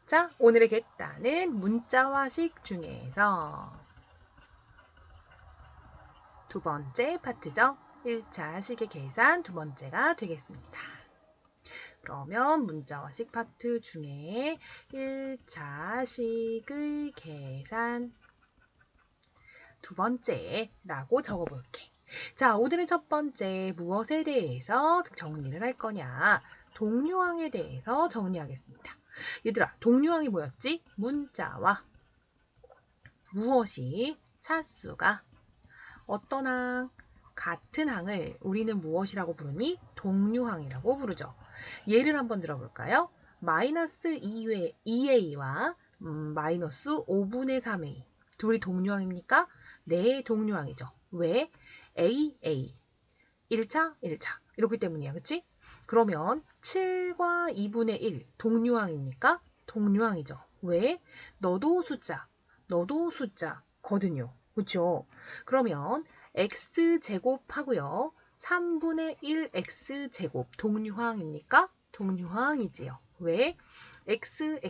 자, 오늘의 객단은 문자화식 중에서 두 번째 파트죠. 1차 식의 계산 두 번째가 되겠습니다. 그러면 문자화식 파트 중에 1차 식의 계산 두 번째라고 적어볼게. 자, 오늘은 첫 번째 무엇에 대해서 정리를 할 거냐? 동류항에 대해서 정리하겠습니다. 얘들아, 동류항이 뭐였지? 문자와 무엇이 차수가 어떤 항, 같은 항을 우리는 무엇이라고 부르니? 동류항이라고 부르죠. 예를 한번 들어볼까요? 마이너스 2a와 마이너스 5분의 3a 둘이 동류항입니까? 네, 동류항이죠. 왜? a 1차 이렇기 때문이야. 그치? 그러면 7과 2분의 1 동류항입니까? 동류항이죠. 왜? 너도 숫자거든요. 그쵸? 그러면 x제곱 하고요. 3분의 1 x제곱 동류항입니까? 동류항이지요. 왜? x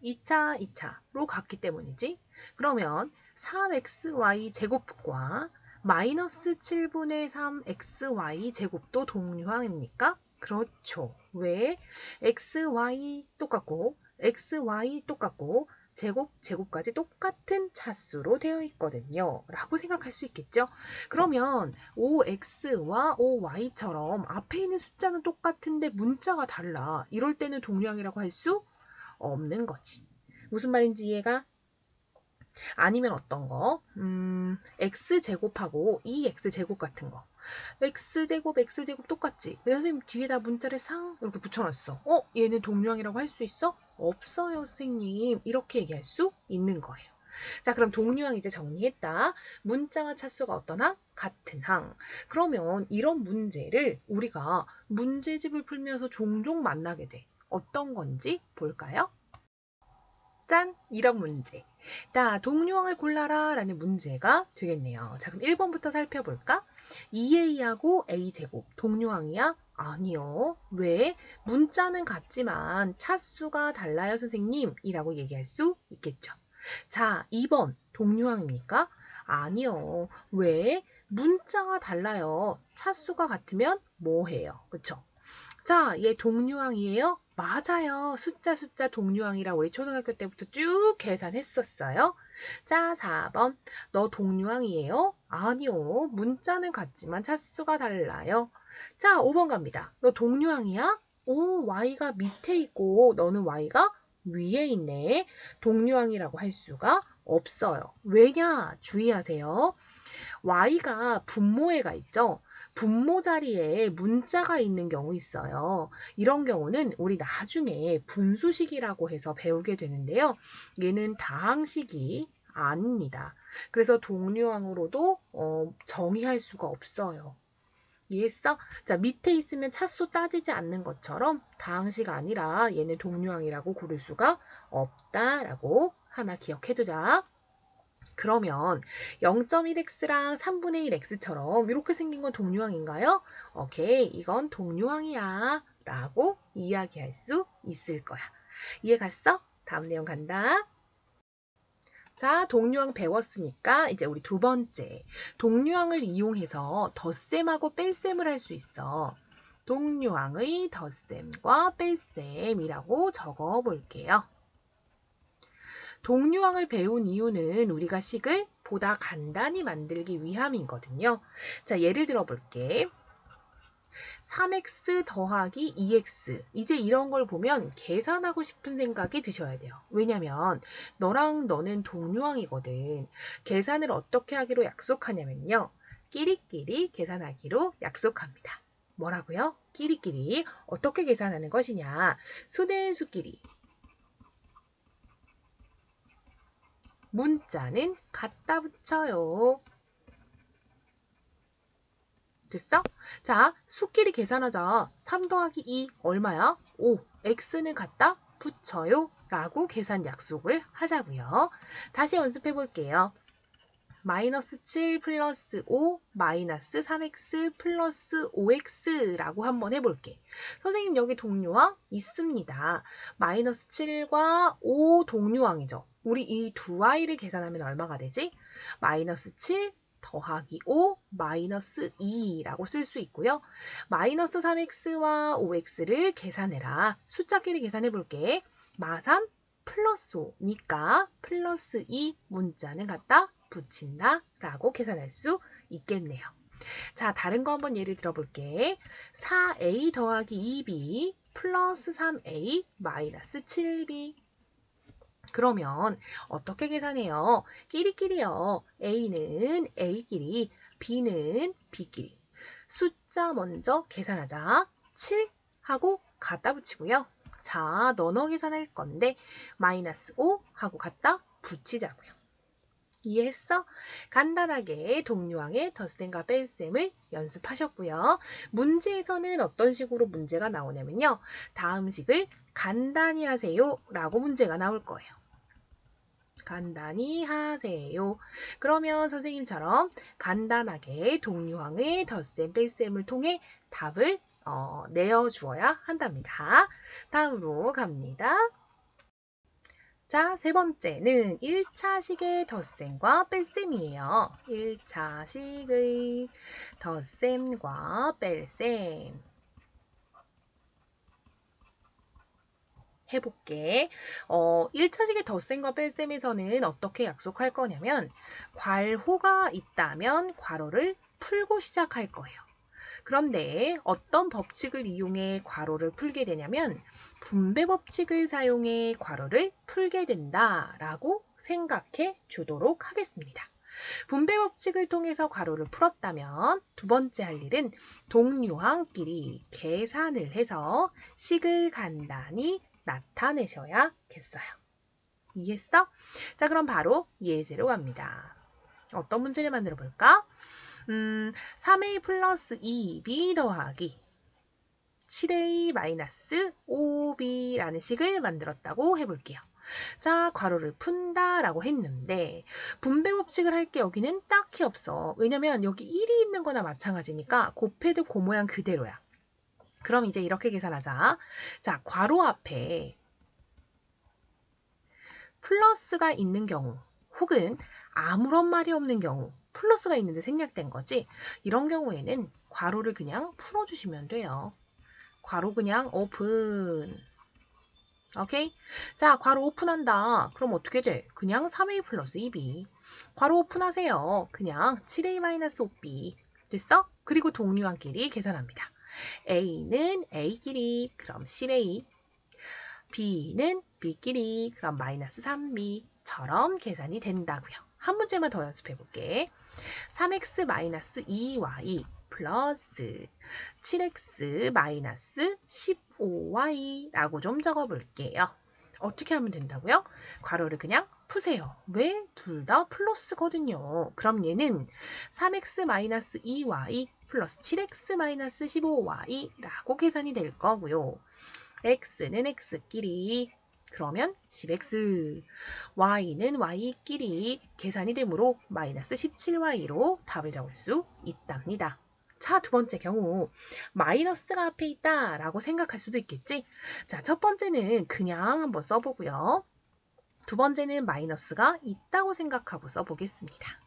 2차로 갔기 때문이지. 그러면 3xy 제곱과 마이너스 7분의 3xy 제곱도 동류항입니까? 그렇죠. 왜? xy 똑같고 제곱까지 똑같은 차수로 되어 있거든요. 라고 생각할 수 있겠죠? 그러면 5x와 5y처럼 앞에 있는 숫자는 똑같은데 문자가 달라. 이럴 때는 동류항이라고 할 수 없는 거지. 무슨 말인지 이해가? 아니면 어떤 거? x제곱하고 2x제곱 같은 거. x제곱 똑같지? 선생님 뒤에다 문자를 상 이렇게 붙여놨어. 얘는 동류항이라고 할 수 있어? 없어요, 선생님. 이렇게 얘기할 수 있는 거예요. 자, 그럼 동류항 이제 정리했다. 문자와 차수가 어떤 항? 같은 항. 그러면 이런 문제를 우리가 문제집을 풀면서 종종 만나게 돼. 어떤 건지 볼까요? 짠! 이런 문제. 자, 동류항을 골라라 라는 문제가 되겠네요. 자, 그럼 1번부터 살펴볼까? 2a하고 a제곱 동류항이야? 아니요. 왜? 문자는 같지만 차수가 달라요, 선생님. 이라고 얘기할 수 있겠죠. 자, 2번 동류항입니까? 아니요. 왜? 문자가 달라요. 차수가 같으면 뭐 해요? 그쵸? 자, 얘 동류항이에요? 맞아요. 숫자 동류항이라 우리 초등학교 때부터 쭉 계산했었어요. 자, 4번. 너 동류항이에요? 아니요. 문자는 같지만 차수가 달라요. 자, 5번 갑니다. 너 동류항이야? 오, y가 밑에 있고 너는 y가 위에 있네. 동류항이라고 할 수가 없어요. 왜냐? 주의하세요. y가 분모에가 있죠. 분모 자리에 문자가 있는 경우 있어요. 이런 경우는 우리 나중에 분수식이라고 해서 배우게 되는데요. 얘는 다항식이 아닙니다. 그래서 동류항으로도 정의할 수가 없어요. 이해했어? 자, 밑에 있으면 차수 따지지 않는 것처럼 다항식 아니라 얘는 동류항이라고 고를 수가 없다라고 하나 기억해두자. 그러면 0.1x랑 3분의 1x처럼 이렇게 생긴 건 동류항인가요? 오케이, 이건 동류항이야 라고 이야기할 수 있을 거야. 이해 갔어? 다음 내용 간다. 자, 동류항 배웠으니까 이제 우리 두 번째. 동류항을 이용해서 덧셈하고 뺄셈을 할 수 있어. 동류항의 덧셈과 뺄셈이라고 적어볼게요. 동류항을 배운 이유는 우리가 식을 보다 간단히 만들기 위함이거든요. 자, 예를 들어 볼게. 3x 더하기 2x. 이제 이런 걸 보면 계산하고 싶은 생각이 드셔야 돼요. 왜냐면 너랑 너는 동류항이거든. 계산을 어떻게 하기로 약속하냐면요. 끼리끼리 계산하기로 약속합니다. 뭐라고요? 끼리끼리. 어떻게 계산하는 것이냐. 수 대 수끼리. 문자는 갖다 붙여요. 됐어? 자, 수끼리 계산하자. 3 더하기 2 얼마야? 5. x는 갖다 붙여요. 라고 계산 약속을 하자고요. 다시 연습해 볼게요. 마이너스 7 플러스 5 마이너스 3x 플러스 5x라고 한번 해볼게. 선생님 여기 동류항 있습니다. 마이너스 7과 5 동류항이죠. 우리 이 두 아이를 계산하면 얼마가 되지? 마이너스 7 더하기 5 마이너스 2라고 쓸 수 있고요. 마이너스 3x와 5x를 계산해라. 숫자끼리 계산해 볼게. 마3 플러스 5니까 플러스 2 문자는 갖다 붙인다 라고 계산할 수 있겠네요. 자, 다른 거 한번 예를 들어볼게. 4a 더하기 2b 플러스 3a 마이너스 7b. 그러면 어떻게 계산해요? 끼리끼리요. a는 a끼리, b는 b끼리. 숫자 먼저 계산하자. 7 하고 갖다 붙이고요. 자, 너너 계산할 건데 마이너스 5 하고 갖다 붙이자고요. 이해했어? 간단하게 동류항의 덧셈과 뺄셈을 연습하셨고요. 문제에서는 어떤 식으로 문제가 나오냐면요. 다음 식을 간단히 하세요 라고 문제가 나올 거예요. 간단히 하세요. 그러면 선생님처럼 간단하게 동류항의 덧셈, 뺄셈을 통해 답을 내어주어야 한답니다. 다음으로 갑니다. 자, 세 번째는 1차식의 덧셈과 뺄셈이에요. 1차식의 덧셈과 뺄셈. 해볼게. 1차식의 덧셈과 뺄셈에서는 어떻게 약속할 거냐면 괄호가 있다면 괄호를 풀고 시작할 거예요. 그런데 어떤 법칙을 이용해 괄호를 풀게 되냐면 분배 법칙을 사용해 괄호를 풀게 된다라고 생각해 주도록 하겠습니다. 분배 법칙을 통해서 괄호를 풀었다면 두 번째 할 일은 동류항끼리 계산을 해서 식을 간단히 나타내셔야겠어요. 이해했어? 자, 그럼 바로 예제로 갑니다. 어떤 문제를 만들어 볼까? 3a 플러스 2b 더하기 7a 마이너스 5b라는 식을 만들었다고 해볼게요. 자, 괄호를 푼다라고 했는데 분배 법칙을 할 게 여기는 딱히 없어. 왜냐면 여기 1이 있는 거나 마찬가지니까 곱해도 그 모양 그대로야. 그럼 이제 이렇게 계산하자. 자, 괄호 앞에 플러스가 있는 경우 혹은 아무런 말이 없는 경우 플러스가 있는데 생략된 거지. 이런 경우에는 괄호를 그냥 풀어주시면 돼요. 괄호 그냥 오픈. 오케이? 자, 괄호 오픈한다. 그럼 어떻게 돼? 그냥 3a 플러스 2b. 괄호 오픈하세요. 그냥 7a-5b. 됐어? 그리고 동류항끼리 계산합니다. a는 a끼리, 그럼 10a. b는 b끼리, 그럼 마이너스 3b처럼 계산이 된다고요. 한 문제만 더 연습해 볼게. 3x 마이너스 2y 플러스 7x 마이너스 15y라고 좀 적어볼게요. 어떻게 하면 된다고요? 괄호를 그냥 푸세요. 왜? 둘 다 플러스거든요. 그럼 얘는 3x 마이너스 2y 플러스 7x 마이너스 15y라고 계산이 될 거고요. x는 x끼리, 그러면 10x, y는 y끼리 계산이 되므로 마이너스 17y로 답을 적을 수 있답니다. 자, 두 번째 경우 마이너스가 앞에 있다라고 생각할 수도 있겠지? 자, 첫 번째는 그냥 한번 써보고요. 두 번째는 마이너스가 있다고 생각하고 써보겠습니다.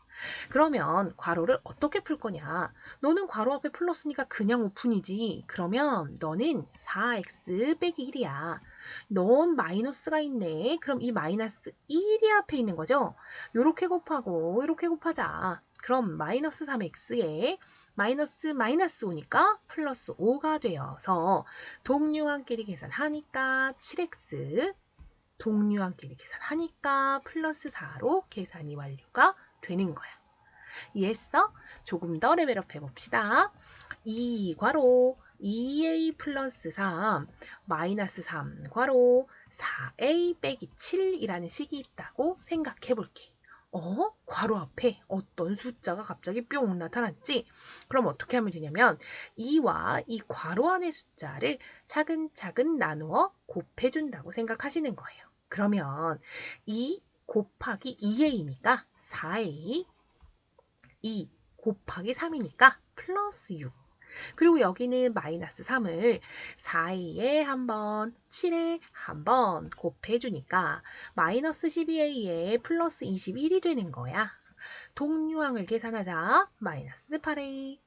그러면 괄호를 어떻게 풀 거냐? 너는 괄호 앞에 플러스니까 그냥 오픈이지. 그러면 너는 4x 빼기 1이야. 넌 마이너스가 있네. 그럼 이 마이너스 1이 앞에 있는 거죠? 요렇게 곱하고 이렇게 곱하자. 그럼 마이너스 3x에 마이너스 5니까 플러스 5가 되어서 동류항끼리 계산하니까 7x, 동류항끼리 계산하니까 플러스 4로 계산이 완료가 되는 거야. 이해했어? 조금 더 레벨업 해봅시다. 2 괄호 2a 플러스 3 마이너스 3 괄호 4a 빼기 7이라는 식이 있다고 생각해 볼게. 괄호 앞에 어떤 숫자가 갑자기 뿅 나타났지? 그럼 어떻게 하면 되냐면 2와 이 괄호 안의 숫자를 차근차근 나누어 곱해준다고 생각하시는 거예요. 그러면 2 곱하기 2a니까 4a 2 곱하기 3이니까 플러스 6. 그리고 여기는 마이너스 3을 4a에 한번 7에 한번 곱해주니까 마이너스 12a에 플러스 21이 되는 거야. 동류항을 계산하자 마이너스 8a,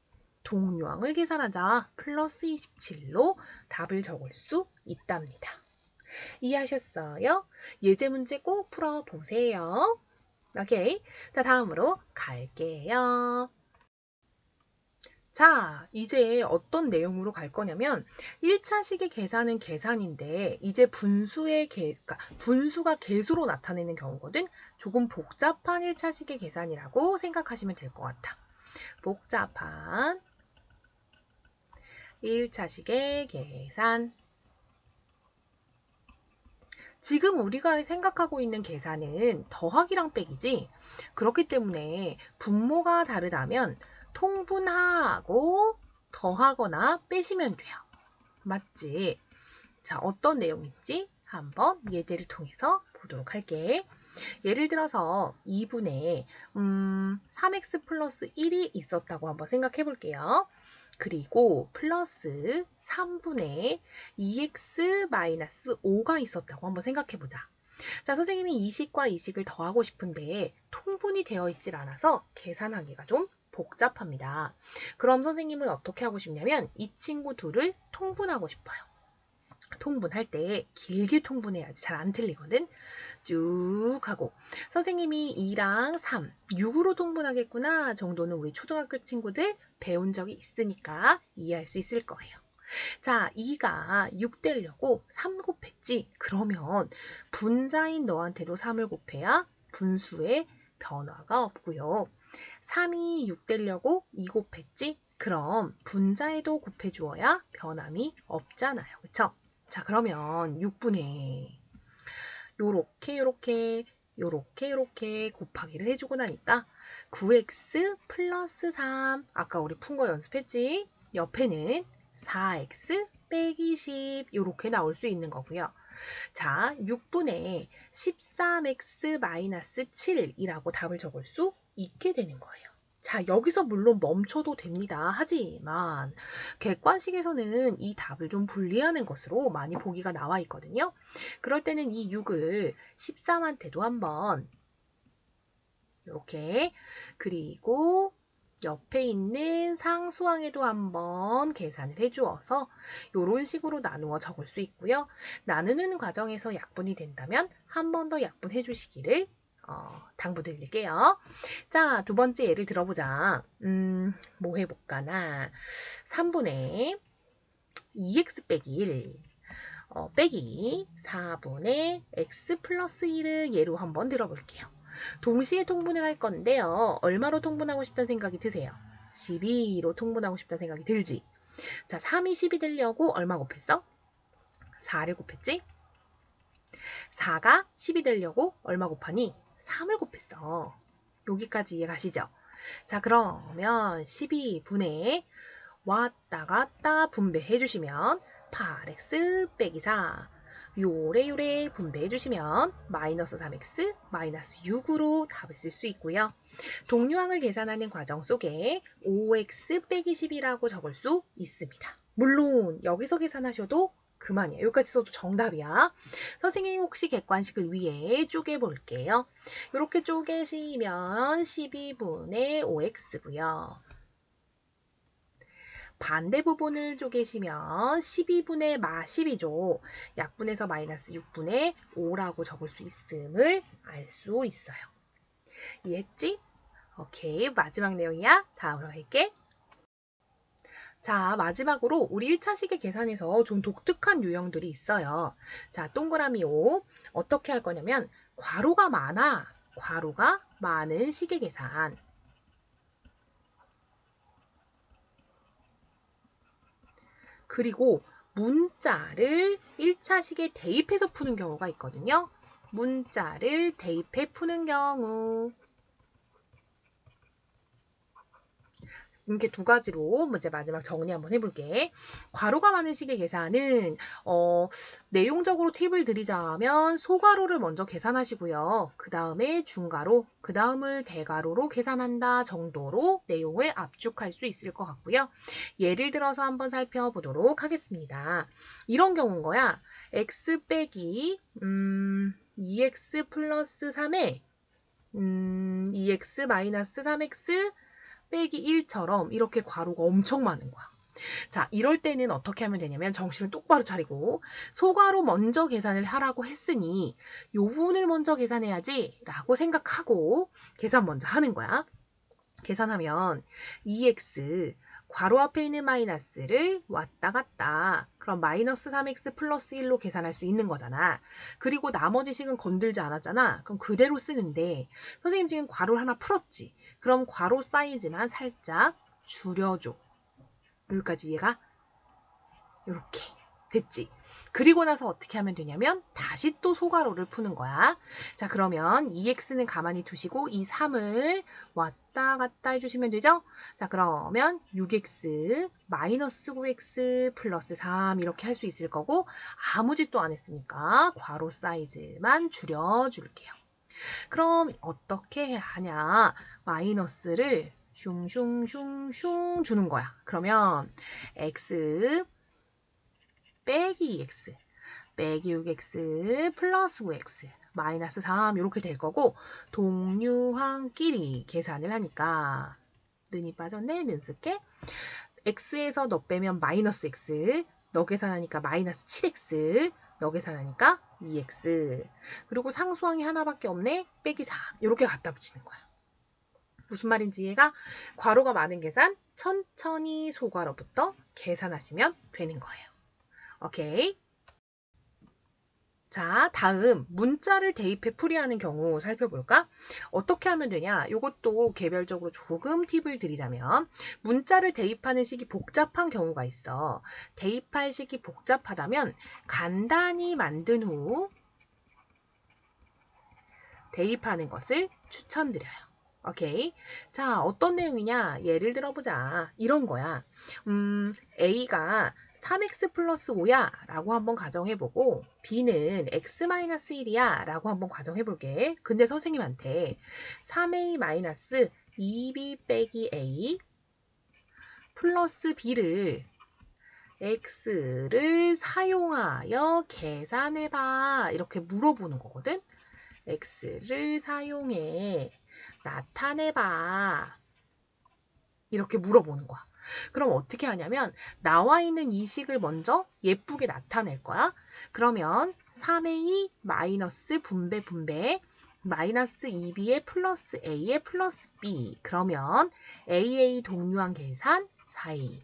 동류항을 계산하자 플러스 27로 답을 적을 수 있답니다. 이해하셨어요? 예제 문제 꼭 풀어보세요. 오케이. 자, 다음으로 갈게요. 자, 이제 어떤 내용으로 갈 거냐면 1차식의 계산은 계산인데 이제 그러니까 분수가 개수로 나타내는 경우거든. 조금 복잡한 1차식의 계산이라고 생각하시면 될 것 같아. 복잡한 1차식의 계산. 지금 우리가 생각하고 있는 계산은 더하기랑 빼기지. 그렇기 때문에 분모가 다르다면 통분하고 더하거나 빼시면 돼요. 맞지? 자, 어떤 내용인지 한번 예제를 통해서 보도록 할게. 예를 들어서 2분의 3x 플러스 1이 있었다고 한번 생각해 볼게요. 그리고 플러스 3분의 2x 마이너스 5가 있었다고 한번 생각해 보자. 자, 선생님이 이 식과 이 식을 더하고 싶은데 통분이 되어 있질 않아서 계산하기가 좀 복잡합니다. 그럼 선생님은 어떻게 하고 싶냐면 이 친구 둘을 통분하고 싶어요. 통분할 때 길게 통분해야지 잘 안 틀리거든. 쭉 하고 선생님이 2랑 3, 6으로 통분하겠구나 정도는 우리 초등학교 친구들 배운 적이 있으니까 이해할 수 있을 거예요. 자, 2가 6 되려고 3 곱했지. 그러면 분자인 너한테도 3을 곱해야 분수에 변화가 없고요. 3이 6 되려고 2 곱했지. 그럼 분자에도 곱해주어야 변함이 없잖아요. 그쵸? 자, 그러면 6분의 요렇게 곱하기를 해주고 나니까 9x 플러스 3 아까 우리 푼 거 연습했지? 옆에는 4x 빼기 10 요렇게 나올 수 있는 거고요. 자, 6분의 13x 마이너스 7이라고 답을 적을 수 있게 되는 거예요. 자, 여기서 물론 멈춰도 됩니다. 하지만 객관식에서는 이 답을 좀 분리하는 것으로 많이 보기가 나와 있거든요. 그럴 때는 이 6을 13한테도 한번 이렇게 그리고 옆에 있는 상수항에도 한번 계산을 해주어서 이런 식으로 나누어 적을 수 있고요. 나누는 과정에서 약분이 된다면 한 번 더 약분해 주시기를 당부드릴게요. 자, 두 번째 예를 들어보자. 뭐 해볼까나. 3분의 2x 빼기 1 빼기 4분의 x 플러스 1을 예로 한번 들어볼게요. 동시에 통분을 할 건데요. 얼마로 통분하고 싶다는 생각이 드세요? 12로 통분하고 싶다는 생각이 들지? 자, 3이 10이 되려고 얼마 곱했어? 4를 곱했지? 4가 10이 되려고 얼마 곱하니? 3을 곱했어. 여기까지 이해 가시죠? 자, 그러면 12분의 왔다 갔다 분배해 주시면 8x 빼기 4 요래 분배해 주시면 마이너스 3x 마이너스 6으로 답을 쓸 수 있고요. 동류항을 계산하는 과정 속에 5x 빼기 10이라고 적을 수 있습니다. 물론 여기서 계산하셔도 그만이에요. 여기까지 써도 정답이야. 선생님이 혹시 객관식을 위에 쪼개볼게요. 이렇게 쪼개시면 12분의 5x고요. 반대 부분을 쪼개시면 12분의 마 10이죠. 약분해서 마이너스 6분의 5라고 적을 수 있음을 알 수 있어요. 이해했지? 오케이, 마지막 내용이야. 다음으로 갈게. 자, 마지막으로 우리 1차식의 계산에서 좀 독특한 유형들이 있어요. 자, 동그라미 5. 어떻게 할 거냐면 괄호가 많은 식의 계산. 그리고 문자를 1차식에 대입해서 푸는 경우가 있거든요. 문자를 대입해 푸는 경우. 이렇게 두 가지로 이제 마지막 정리 한번 해볼게. 괄호가 많은 식의 계산은 내용적으로 팁을 드리자면 소괄호를 먼저 계산하시고요. 그 다음에 중괄호, 그 다음을 대괄호로 계산한다 정도로 내용을 압축할 수 있을 것 같고요. 예를 들어서 한번 살펴보도록 하겠습니다. 이런 경우인 거야. x 빼기 2x 플러스 3에 2x 마이너스 3x 빼기 1처럼 이렇게 괄호가 엄청 많은 거야. 자, 이럴 때는 어떻게 하면 되냐면 정신을 똑바로 차리고 소괄호 먼저 계산을 하라고 했으니 요 부분을 먼저 계산해야지 라고 생각하고 계산 먼저 하는 거야. 계산하면 2x 괄호 앞에 있는 마이너스를 왔다 갔다 그럼 마이너스 3x 플러스 1로 계산할 수 있는 거잖아. 그리고 나머지 식은 건들지 않았잖아. 그럼 그대로 쓰는데 선생님 지금 괄호를 하나 풀었지. 그럼 괄호 사이즈만 살짝 줄여줘. 여기까지 이해가? 이렇게 됐지. 그리고 나서 어떻게 하면 되냐면 다시 또 소괄호를 푸는 거야. 자, 그러면 2x는 가만히 두시고 이 3을 왔다 갔다 해주시면 되죠? 자, 그러면 6x 마이너스 9x 플러스 3 이렇게 할 수 있을 거고 아무 짓도 안 했으니까 괄호 사이즈만 줄여줄게요. 그럼 어떻게 하냐? 마이너스를 슝슝슝슝 주는 거야. 그러면 x 빼기 2x 빼기 6x 플러스 9x 마이너스 3 이렇게 될 거고 동류항끼리 계산을 하니까 는이 빠졌네. 는 쓸게. x에서 너 빼면 마이너스 x 너 계산하니까 마이너스 7x 너 계산하니까 2x 그리고 상수항이 하나밖에 없네. 빼기 3 이렇게 갖다 붙이는 거야. 무슨 말인지 이해가? 괄호가 많은 계산 천천히 소괄호부터 계산하시면 되는 거예요. 오케이. 자, 다음 문자를 대입해 풀이하는 경우 살펴볼까? 어떻게 하면 되냐? 이것도 개별적으로 조금 팁을 드리자면 문자를 대입하는 식이 복잡한 경우가 있어. 대입할 식이 복잡하다면 간단히 만든 후 대입하는 것을 추천드려요. 오케이. 자, 어떤 내용이냐? 예를 들어보자. 이런 거야. A가 3x 플러스 5야 라고 한번 가정해보고 B는 x-1이야 라고 한번 가정해볼게. 근데 선생님한테 3a 마이너스 2b 빼기 a 플러스 b를 x를 사용하여 계산해봐 이렇게 물어보는 거거든. x를 사용해 나타내봐 이렇게 물어보는 거야. 그럼 어떻게 하냐면 나와 있는 이 식을 먼저 예쁘게 나타낼 거야. 그러면 3a 마이너스 분배 마이너스 2b의 플러스 a의 플러스 b 그러면 aa 동류항 계산 4a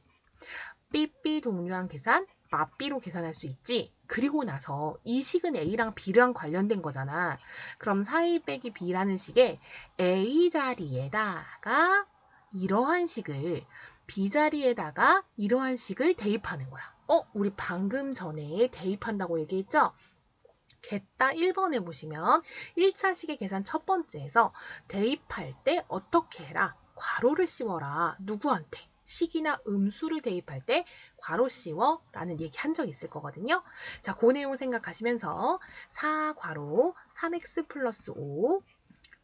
bb 동류항 계산 맞b로 계산할 수 있지. 그리고 나서 이 식은 a랑 b랑 관련된 거잖아. 그럼 4a 빼기 b라는 식에 a 자리에다가 이러한 식을 B 자리에다가 이러한 식을 대입하는 거야. 우리 방금 전에 대입한다고 얘기했죠? 겟다 1번에 보시면 1차 식의 계산 첫 번째에서 대입할 때 어떻게 해라? 괄호를 씌워라. 누구한테? 식이나 음수를 대입할 때 괄호 씌워 라는 얘기 한 적 있을 거거든요. 자, 그 내용 생각하시면서 4 괄호 3x 플러스 5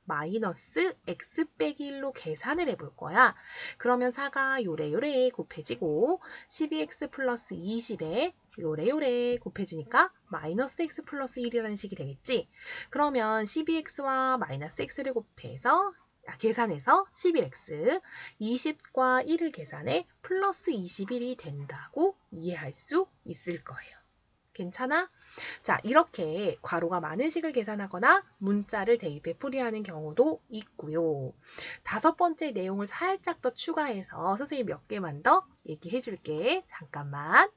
마이너스 x 빼기 1로 계산을 해볼 거야. 그러면 4가 요래요래 곱해지고 12x 플러스 20에 요래요래 곱해지니까 마이너스 x 플러스 1이라는 식이 되겠지. 그러면 12x와 마이너스 x를 곱해서 계산해서 11x, 20과 1을 계산해 플러스 21이 된다고 이해할 수 있을 거예요. 괜찮아? 자, 이렇게 괄호가 많은 식을 계산하거나 문자를 대입해 풀이하는 경우도 있고요. 5번째 내용을 살짝 더 추가해서 선생님 몇 개만 더 얘기해 줄게. 잠깐만.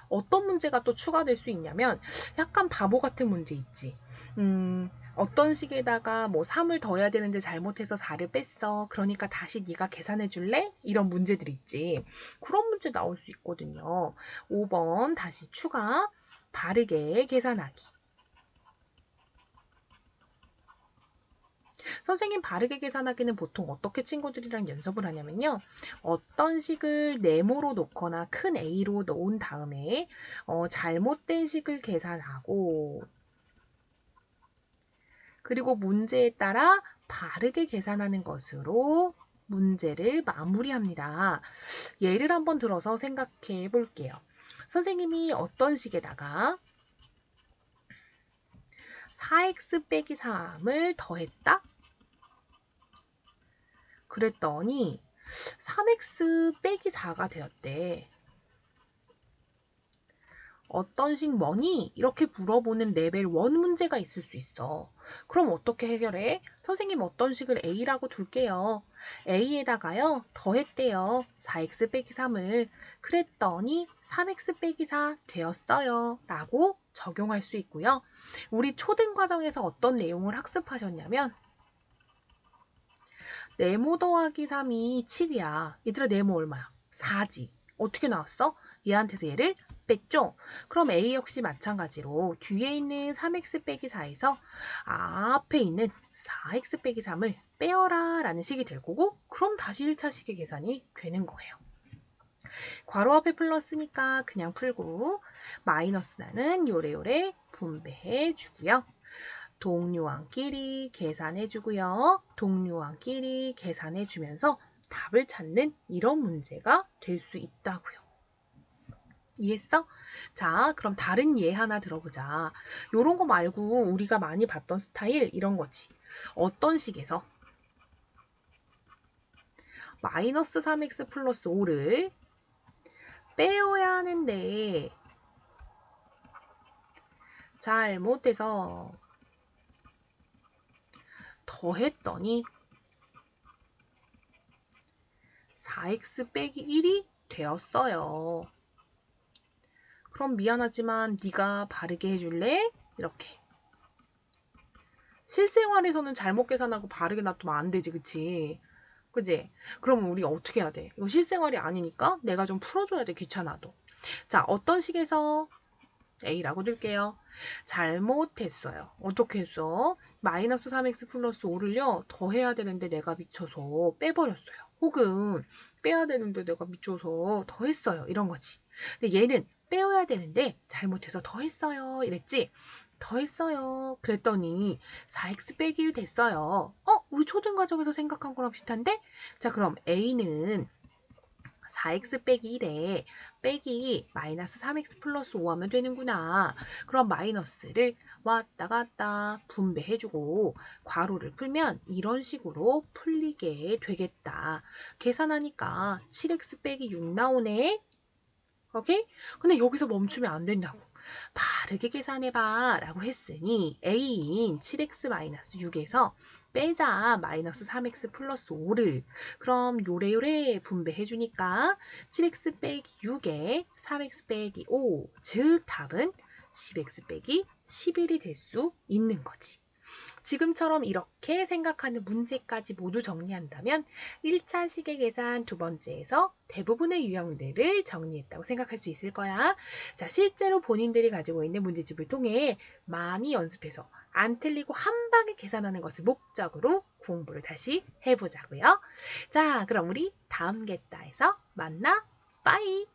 어떤 문제가 또 추가될 수 있냐면 약간 바보 같은 문제 있지. 어떤 식에다가 뭐 3을 더해야 되는데 잘못해서 4를 뺐어. 그러니까 다시 네가 계산해 줄래? 이런 문제들 있지. 그런 문제 나올 수 있거든요. 5번 다시 추가. 바르게 계산하기. 선생님 바르게 계산하기는 보통 어떻게 친구들이랑 연습을 하냐면요. 어떤 식을 네모로 놓거나 큰 A로 놓은 다음에 잘못된 식을 계산하고 그리고 문제에 따라 바르게 계산하는 것으로 문제를 마무리합니다. 예를 한번 들어서 생각해 볼게요. 선생님이 어떤 식에다가 4x 빼기 3을 더했다? 그랬더니 3x 빼기 4가 되었대. 어떤 식 뭐니? 이렇게 물어보는 레벨 1 문제가 있을 수 있어. 그럼 어떻게 해결해? 선생님 어떤 식을 A라고 둘게요. A에다가요, 더했대요. 4x 빼기 3을. 그랬더니 3x 빼기 4 되었어요. 라고 적용할 수 있고요. 우리 초등 과정에서 어떤 내용을 학습하셨냐면 네모 더하기 3이 7이야. 얘들아 네모 얼마야? 4지. 어떻게 나왔어? 얘한테서 얘를 뺐죠? 그럼 A 역시 마찬가지로 뒤에 있는 3x 빼기 4에서 앞에 있는 4x 빼기 3을 빼어라 라는 식이 될 거고 그럼 다시 1차 식의 계산이 되는 거예요. 괄호 앞에 플러스니까 그냥 풀고 마이너스 나는 요래요래 분배해 주고요. 동료왕끼리 계산해주고요. 동료왕끼리 계산해주면서 답을 찾는 이런 문제가 될 수 있다고요. 이해했어? 자, 그럼 다른 예 하나 들어보자. 요런 거 말고 우리가 많이 봤던 스타일 이런 거지. 어떤 식에서 마이너스 3x 플러스 5를 빼어야 하는데 잘못해서 더했더니 4x 빼기 1이 되었어요. 그럼 미안하지만 네가 바르게 해줄래? 이렇게. 실생활에서는 잘못 계산하고 바르게 놔두면 안 되지, 그치? 그지? 그럼 우리 어떻게 해야 돼? 이거 실생활이 아니니까 내가 좀 풀어줘야 돼, 귀찮아도. 자, 어떤 식에서 A라고 둘게요. 잘못했어요. 어떻게 했어? 마이너스 3x 플러스 5를요, 더해야 되는데 내가 미쳐서 빼버렸어요. 혹은 빼야 되는데 내가 미쳐서 더했어요. 이런 거지. 근데 얘는 빼야 되는데 잘못해서 더했어요. 이랬지? 더했어요. 그랬더니 4x 빼기 1 됐어요. 우리 초등과정에서 생각한 거랑 비슷한데? 자, 그럼 A는 4x 빼기 1에 빼기 마이너스 3x 플러스 5 하면 되는구나. 그럼 마이너스를 왔다 갔다 분배해주고 괄호를 풀면 이런 식으로 풀리게 되겠다. 계산하니까 7x 빼기 6 나오네. 오케이? 근데 여기서 멈추면 안 된다고. 바르게 계산해봐 라고 했으니 A인 7x-6에서 빼자 마이너스 3x 플러스 5를 그럼 요래요래 분배해주니까 7x 빼기 6에 3x 빼기 5 즉 답은 10x 빼기 11이 될 수 있는 거지. 지금처럼 이렇게 생각하는 문제까지 모두 정리한다면 1차 식의 계산 두 번째에서 대부분의 유형들을 정리했다고 생각할 수 있을 거야. 자, 실제로 본인들이 가지고 있는 문제집을 통해 많이 연습해서 안 틀리고 한 방에 계산하는 것을 목적으로 공부를 다시 해보자고요. 자, 그럼 우리 다음 겟다에서 만나. 빠이!